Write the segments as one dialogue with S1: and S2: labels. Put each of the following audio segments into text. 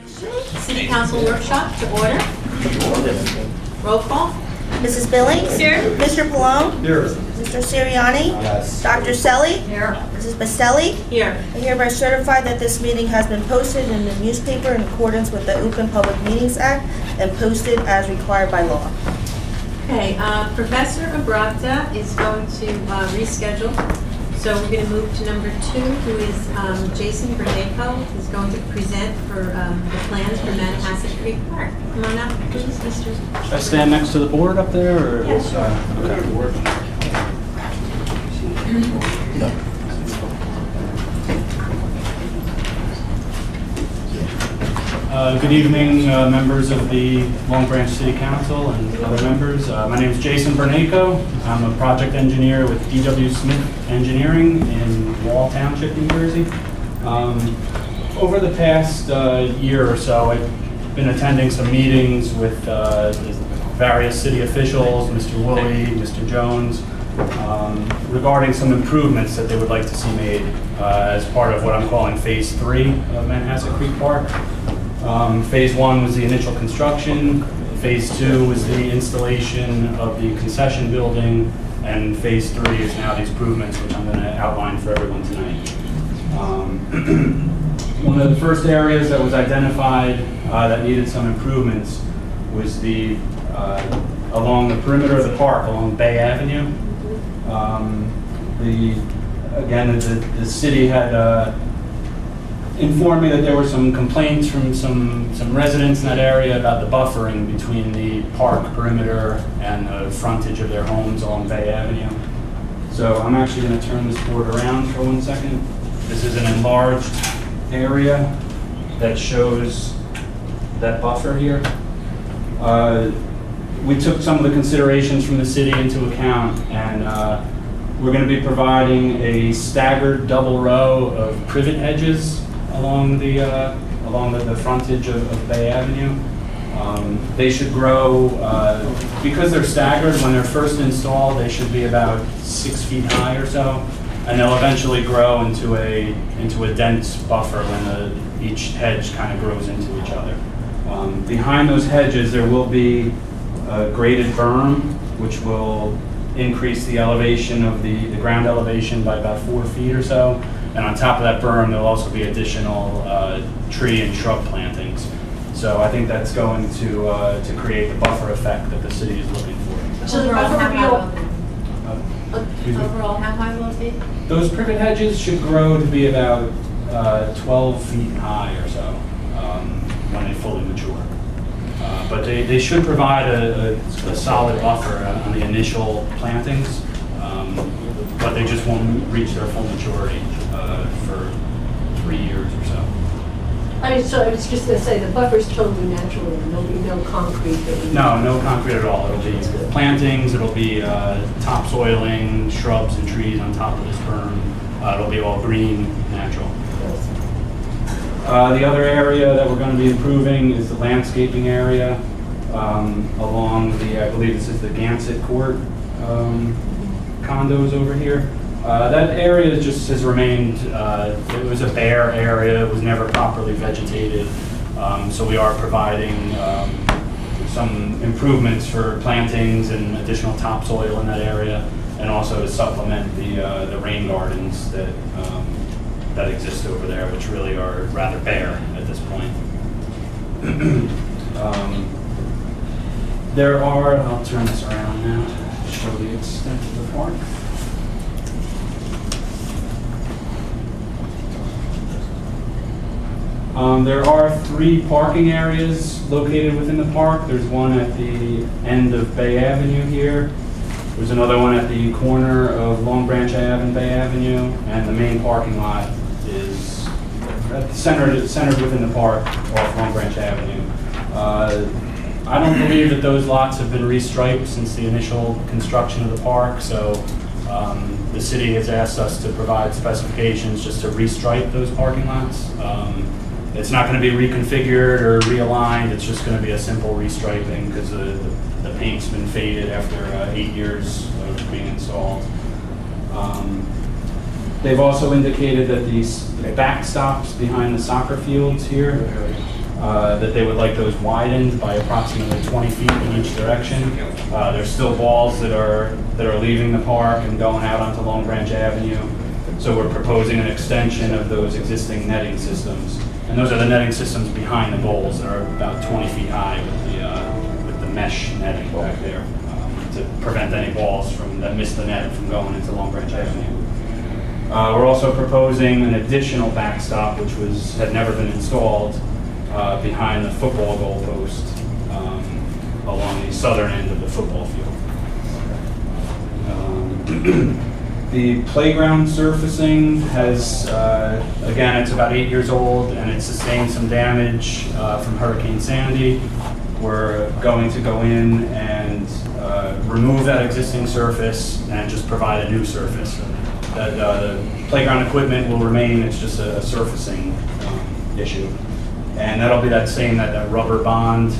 S1: City Council workshop to order. Roll call.
S2: Mrs. Billings?
S1: Here.
S2: Mr. Pallone?
S3: Here.
S2: Mr. Siriani?
S3: Yes.
S2: Dr. Selly?
S1: Here.
S2: Mrs. Bastelli?
S1: Here.
S2: I hereby certify that this meeting has been posted in the newspaper in accordance with the Open Public Meetings Act and posted as required by law.
S1: Okay, Professor Abrata is going to reschedule. So we're going to move to number 2, who is Jason Bernayko, who's going to present for the plans for Manhasset Creek Park. Come on up, please, Mr.
S3: Should I stand next to the board up there? Or
S1: Yeah, sure.
S3: Good evening, members of the Long Branch City Council and other members. My name is Jason Bernayko. I'm a project engineer with D.W. Smith Engineering in Wall Township, New Jersey. Over the past year or so, I've been attending some meetings with various city officials, Mr. Woolley, Mr. Jones, regarding some improvements that they would like to see made as part of what I'm calling Phase 3 of Manhasset Creek Park. Phase 1 was the initial construction, Phase 2 was the installation of the concession building, and Phase 3 is now these improvements, which I'm going to outline for everyone tonight. One of the first areas that was identified that needed some improvements was along the perimeter of the park, along Bay Avenue. The city had informed me that there were some complaints from some residents in that area about the buffering between the park perimeter and the frontage of their homes along Bay Avenue. So I'm actually going to turn this board around for 1 second. This is an enlarged area that shows that buffer here. We took some of the considerations from the city into account, and we're going to be providing a staggered double row of privet hedges along the frontage of Bay Avenue. They should grow, because they're staggered, when they're first installed, they should be about 6 feet high or so, and they'll eventually grow into a dense buffer when each hedge kind of grows into each other. Behind those hedges, there will be a graded berm, which will increase the elevation of the ground elevation by about 4 feet or so. And on top of that berm, there'll also be additional tree and shrub plantings. So I think that's going to create the buffer effect that the city is looking for.
S1: So the buffer will be overall, how high will it be?
S3: Those privet hedges should grow to be about 12 feet high or so when they fully mature. But they should provide a solid buffer on the initial plantings, but they just won't reach their full maturity for 3 years or so.
S4: I was just going to say, the buffer's totally natural, and there'll be no concrete.
S3: No concrete at all. It'll be plantings, it'll be topsoiling, shrubs and trees on top of this berm. It'll be all green, natural. The other area that we're going to be improving is the landscaping area along I believe this is the Gansett Court condos over here. That area just has remained, it was a bare area, it was never properly vegetated, so we are providing some improvements for plantings and additional topsoil in that area, and also to supplement the rain gardens that exist over there, which really are rather bare at this point. I'll turn this around now to show the extent of the park. There are 3 parking areas located within the park. There's one at the end of Bay Avenue here. There's another one at the corner of Long Branch Ave and Bay Avenue, and the main parking lot is centered within the park off Long Branch Avenue. I don't believe that those lots have been restriped since the initial construction of the park, so the city has asked us to provide specifications just to restripe those parking lots. It's not going to be reconfigured or realigned. It's just going to be a simple restriping because the paint's been faded after 8 years of being installed. They've also indicated that these backstops behind the soccer fields here that they would like those widened by approximately 20 feet in each direction. There's still balls that are leaving the park and going out onto Long Branch Avenue. So we're proposing an extension of those existing netting systems. And those are the netting systems behind the goals that are about 20 feet high with the mesh netting back there to prevent any balls that miss the net from going into Long Branch Avenue. We're also proposing an additional backstop, which had never been installed behind the football goal post along the southern end of the football field. The playground surfacing has, again, it's about 8 years old and it sustained some damage from Hurricane Sandy. We're going to go in and remove that existing surface and just provide a new surface. The playground equipment will remain, it's just a surfacing issue. And that'll be that rubber bond,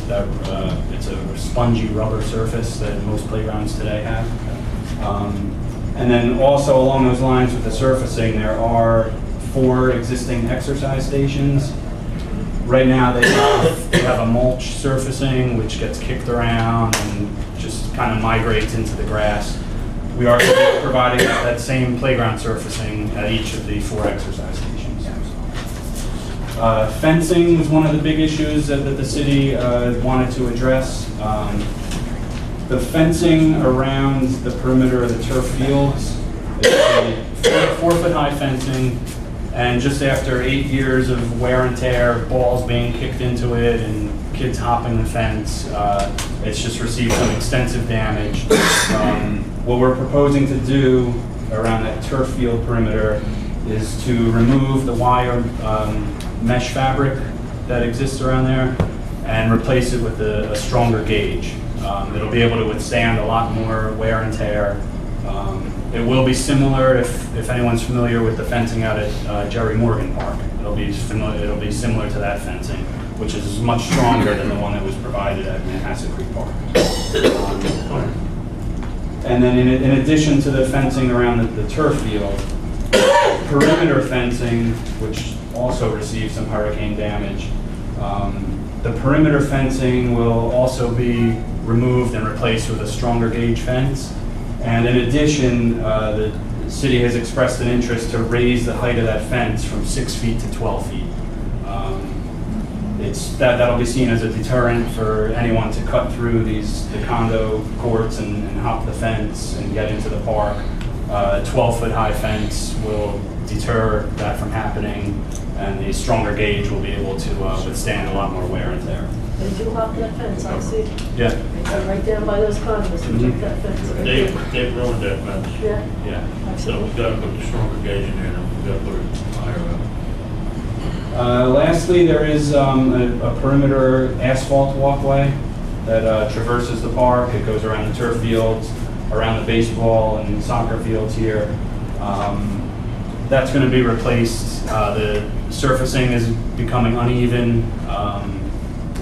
S3: it's a spongy rubber surface that most playgrounds today have. And then also along those lines with the surfacing, there are 4 existing exercise stations. Right now they have a mulch surfacing which gets kicked around and just kind of migrates into the grass. We are providing that same playground surfacing at each of the 4 exercise stations. Fencing was one of the big issues that the city wanted to address. The fencing around the perimeter of the turf fields is a 4-foot high fencing, and just after 8 years of wear and tear, balls being kicked into it and kids hopping the fence, it's just received some extensive damage. What we're proposing to do around that turf field perimeter is to remove the wire mesh fabric that exists around there and replace it with a stronger gauge. It'll be able to withstand a lot more wear and tear. It will be similar, if anyone's familiar with the fencing out at Jerry Morgan Park. It'll be similar to that fencing, which is much stronger than the one that was provided at Manhasset Creek Park. And then in addition to the fencing around the turf field, perimeter fencing, which also received some hurricane damage, the perimeter fencing will also be removed and replaced with a stronger gauge fence. And in addition, the city has expressed an interest to raise the height of that fence from 6 feet to 12 feet. That'll be seen as a deterrent for anyone to cut through the condo courts and hop the fence and get into the park. A 12-foot high fence will deter that from happening, and the stronger gauge will be able to withstand a lot more wear and tear.
S4: They do hop that fence, I see.
S3: Yeah.
S4: They come right down by those condos and took that fence. Right there.
S5: They've ruined that fence.
S4: Yeah.
S5: Yeah. So
S4: Absolutely.
S5: we've got to put the stronger gauge in there, and we've got to put it higher up.
S3: Lastly, there is a perimeter asphalt walkway that traverses the park. It goes around the turf fields, around the baseball and soccer fields here. That's going to be replaced. The surfacing is becoming uneven,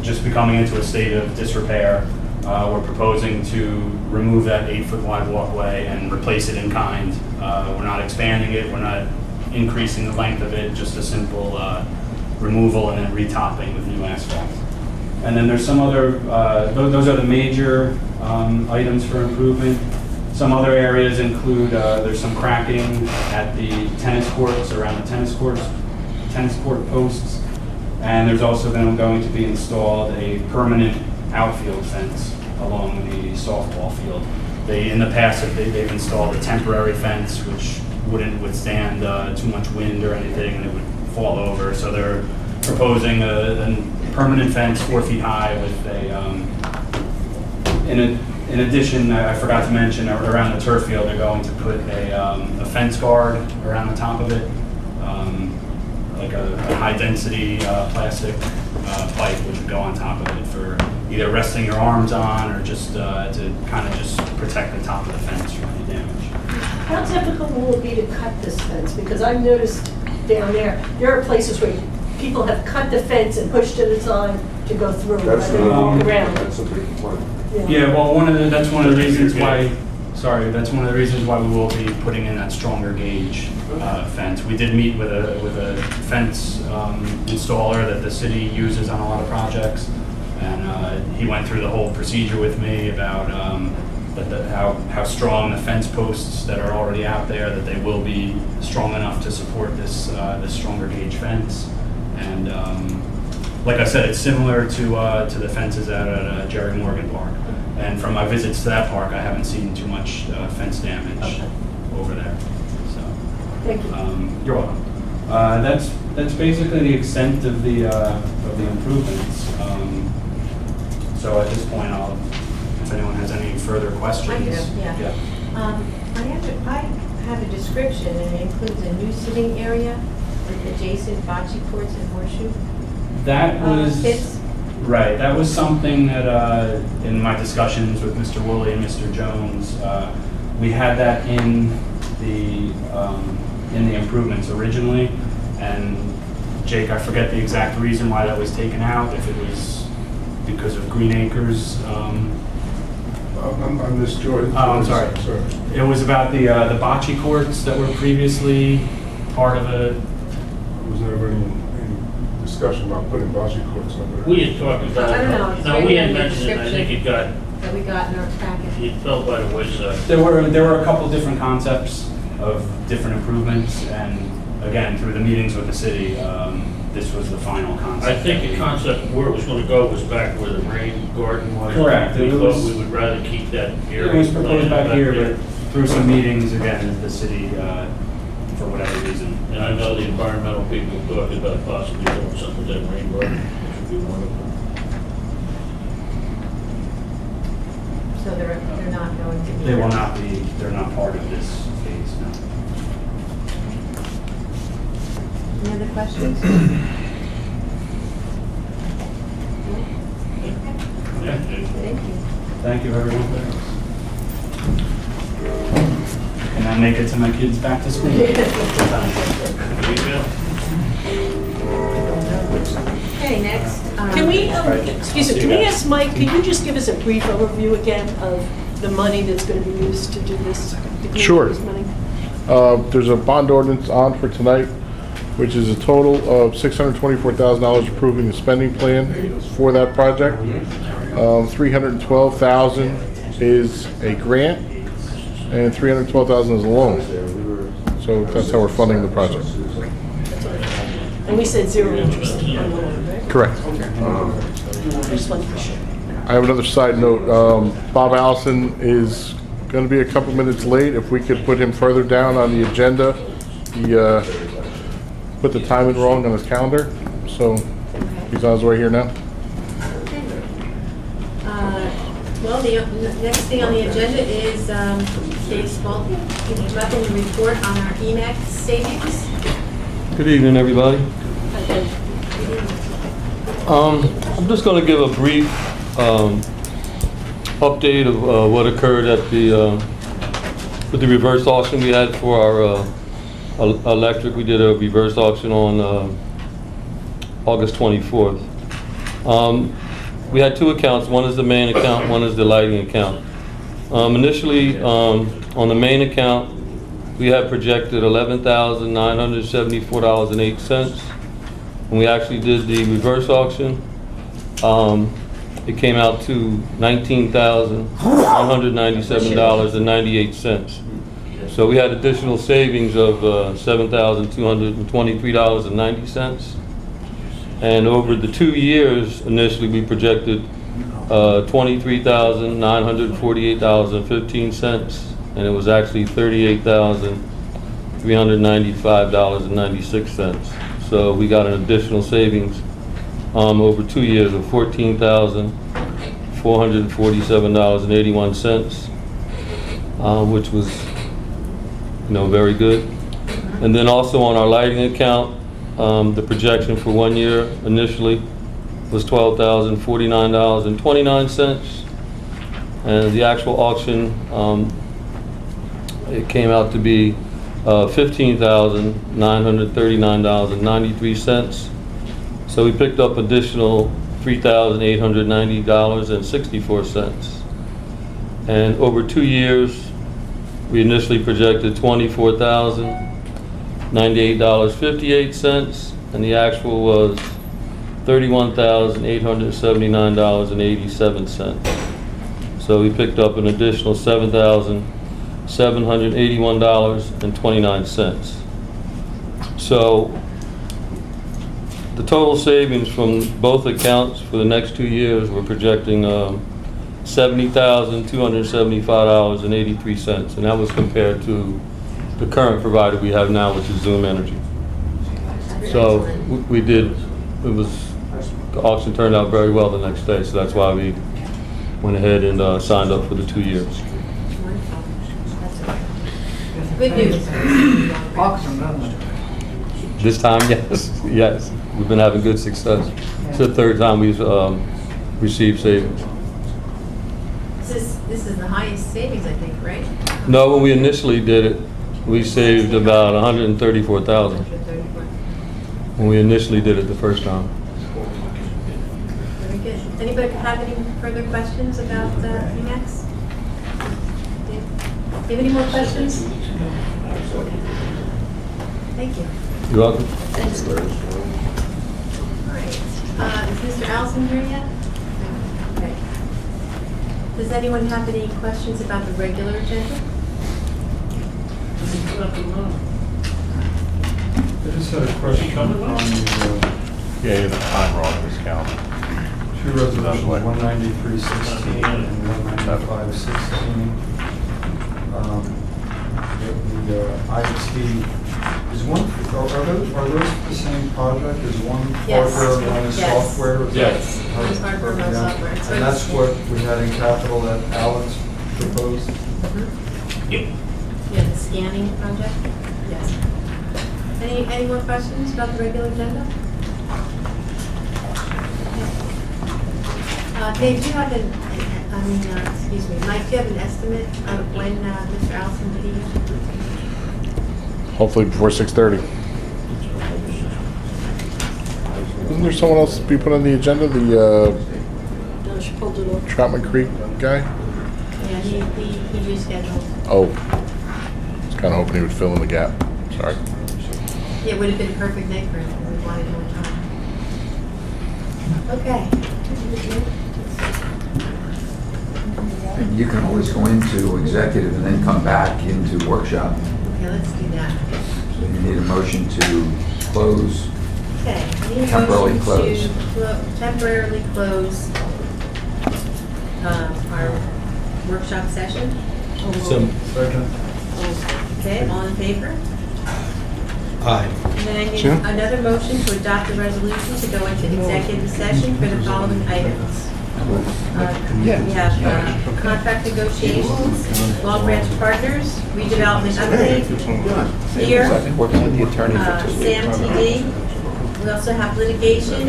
S3: just becoming into a state of disrepair. We're proposing to remove that 8-foot wide walkway and replace it in kind. We're not expanding it, we're not increasing the length of it, just a simple removal and then retopping with new asphalt. And then there's some other, those are the major items for improvement. Some other areas include, there's some cracking at the tennis courts, around the tennis court posts. And there's also then going to be installed a permanent outfield fence along the softball field. In the past, they've installed a temporary fence which wouldn't withstand too much wind or anything, and it would fall over. So they're proposing a permanent fence 4 feet high with in addition, I forgot to mention, around the turf field, they're going to put a fence guard around the top of it, like a high-density plastic pipe which would go on top of it for either resting your arms on or just to kind of just protect the top of the fence from any damage.
S4: How difficult will it be to cut this fence? Because I've noticed down there are places where people have cut the fence and pushed it aside to go through
S6: That's
S4: and walk around.
S6: a big point.
S3: Yeah, well, that's one of the reasons why Sorry, that's one of the reasons why we will be putting in that stronger gauge fence. We did meet with a fence installer that the city uses on a lot of projects, and he went through the whole procedure with me about how strong the fence posts that are already out there, that they will be strong enough to support this stronger gauge fence. And like I said, it's similar to the fences out at Jerry Morgan Park. And from my visits to that park, I haven't seen too much fence damage over there. So,
S4: Thank you.
S3: you're welcome. That's basically the extent of the improvements. So at this point, if anyone has any further questions.
S1: I do, yeah. I have a description, and it includes a new sitting area with adjacent bocce courts and horseshoe
S3: That was
S1: pits.
S3: right. That was something that in my discussions with Mr. Woolley and Mr. Jones, we had that in the improvements originally, and Jake, I forget the exact reason why that was taken out. If it was because of Green Acres.
S6: I'm Miss Joy.
S3: Oh, I'm sorry. It was about the bocce courts that were previously part of a.
S6: Was there any discussion about putting bocce courts under there?
S5: We had talked about
S1: I don't know,
S5: it.
S1: it's
S5: No,
S1: right
S5: we
S1: in
S5: had
S1: the
S5: mentioned it, I think it got,
S1: That we got in our packet.
S5: it fell by the wayside.
S3: There were a couple different concepts of different improvements, and again, through the meetings with the city, this was the final concept.
S5: I think the concept where it was gonna go was back where the rain garden was.
S3: Correct.
S5: We
S3: It
S5: thought
S3: was-
S5: we would rather keep that area.
S3: It was proposed back here,
S5: there.
S3: but through some meetings, again, the city, for whatever reason.
S5: And I know the environmental people talked about possibly doing something with that rain garden, which would be wonderful.
S1: So they're not going to be.
S3: They will not be, they're not part of this phase, no.
S1: Any other questions?
S5: Yeah.
S1: Thank you.
S3: Thank you, everyone. Can I make it to my kids back to school?
S5: There you go.
S1: Okay, next.
S4: Can we,
S3: Right.
S4: excuse me, can we ask Mike, can you just give us a brief overview again of the money that's going to be used to do this? to clean
S6: Sure.
S4: this money?
S6: There's a bond ordinance on for tonight, which is a total of $624,000 approving the spending plan for that project. $312,000 is a grant, and $312,000 is a loan. So that's how we're funding the project.
S4: And we said zero interest on the loan, right?
S6: Correct.
S4: I just wanted to be sure.
S6: I have another side note. Bob Allison is going to be a couple minutes late. If we could put him further down on the agenda. He put the timing wrong on his calendar, so he's on his way here now.
S1: Well, the next thing on the agenda is Dave Spalding. Can you come up and report on our EMAC savings?
S7: Good evening, everybody. I'm just going to give a brief update of what occurred at with the reverse auction we had for our electric. We did a reverse auction on August 24th. We had two accounts. One is the main account, one is the lighting account. Initially, on the main account, we had projected $11,974.08. When we actually did the reverse auction, it came out to $19,197.98. So we had additional savings of $7,223.90. And over the 2 years, initially we projected $23,948.15, and it was actually $38,395.96. So we got an additional savings over 2 years of $14,447.81, which was, very good. And then also on our lighting account, the projection for 1 year initially was $12,049.29, and the actual auction, it came out to be $15,939.93. So we picked up additional $3,890.64. And over 2 years, We initially projected $24,098.58, and the actual was $31,879.87. So we picked up an additional $7,781.29. So the total savings from both accounts for the next 2 years, we're projecting $70,275.83, and that was compared to the current provider we have now, which is Zoom Energy. So we did, the auction turned out very well the next day, so that's why we went ahead and signed up for the 2 years.
S1: Good news.
S7: This time, yes, yes. We've been having good success. It's the third time we've received savings.
S1: This is the highest savings, I think, right?
S7: No, when we initially did it, we saved about $134,000 when we initially did it the first time.
S1: Very good. Anybody have any further questions about EMAX? Do you have any more questions? Thank you.
S7: You're welcome.
S1: All right. Is Mr. Allison here yet? Okay. Does anyone have any questions about the regular agenda?
S8: I just had a question on the
S6: Yeah, the time wrong in this calendar.
S8: two resolutions, 19316 and 19516. The IT, is one, are those the same project? Is one
S1: Yes.
S8: hardware, one is
S1: Yes.
S8: software? Is that
S5: Yes.
S8: how it's
S1: One hardware, one
S8: broken down?
S1: software. So
S8: And that's
S1: it's-
S8: what we had in capital that Alex proposed?
S1: Yeah, the scanning project? Yes. Any more questions about the regular agenda? Dave, do you have excuse me, Mike, do you have an estimate of when Mr. Allison will be here?
S6: Hopefully before 6:30. Isn't there someone else to be put on the agenda? The
S4: No, she pulled it off.
S6: Troutman Creek guy?
S1: Yeah, he rescheduled.
S6: Oh. I was kind of hoping he would fill in the gap. Sorry.
S1: Yeah, it would have been a perfect night for him, because we wanted more time. Okay.
S9: And you can always go into executive and then come back into workshop.
S1: Okay, let's do that.
S9: So you need a motion to close.
S1: Okay. I need a
S9: Temporarily
S1: motion
S9: close.
S1: to temporarily close our workshop session.
S8: Second.
S1: Okay, all in favor?
S5: Aye.
S1: And then I need
S6: Sure.
S1: another motion to adopt a resolution to go into executive session for the following items. We have contract negotiations, Long Branch Partners, redevelopment update, here,
S9: Working with the attorney for 2 weeks.
S1: Sam TD. We also have litigation,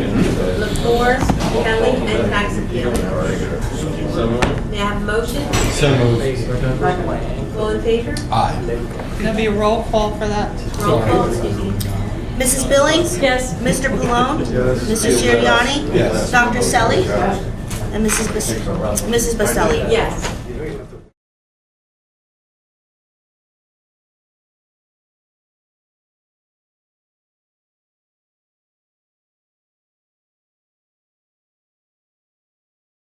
S1: LaFour, Kelly, and tax appeal. May I have a motion?
S5: So moved.
S1: All in favor?
S10: Gonna be a roll call for that.
S1: Roll call, excuse me.
S2: Mrs. Billings?
S10: Yes.
S2: Mr. Pallone?
S8: Yes.
S2: Mr. Siriani?
S5: Yes.
S2: Dr. Selly? And Mrs. Baselli?
S1: Yes.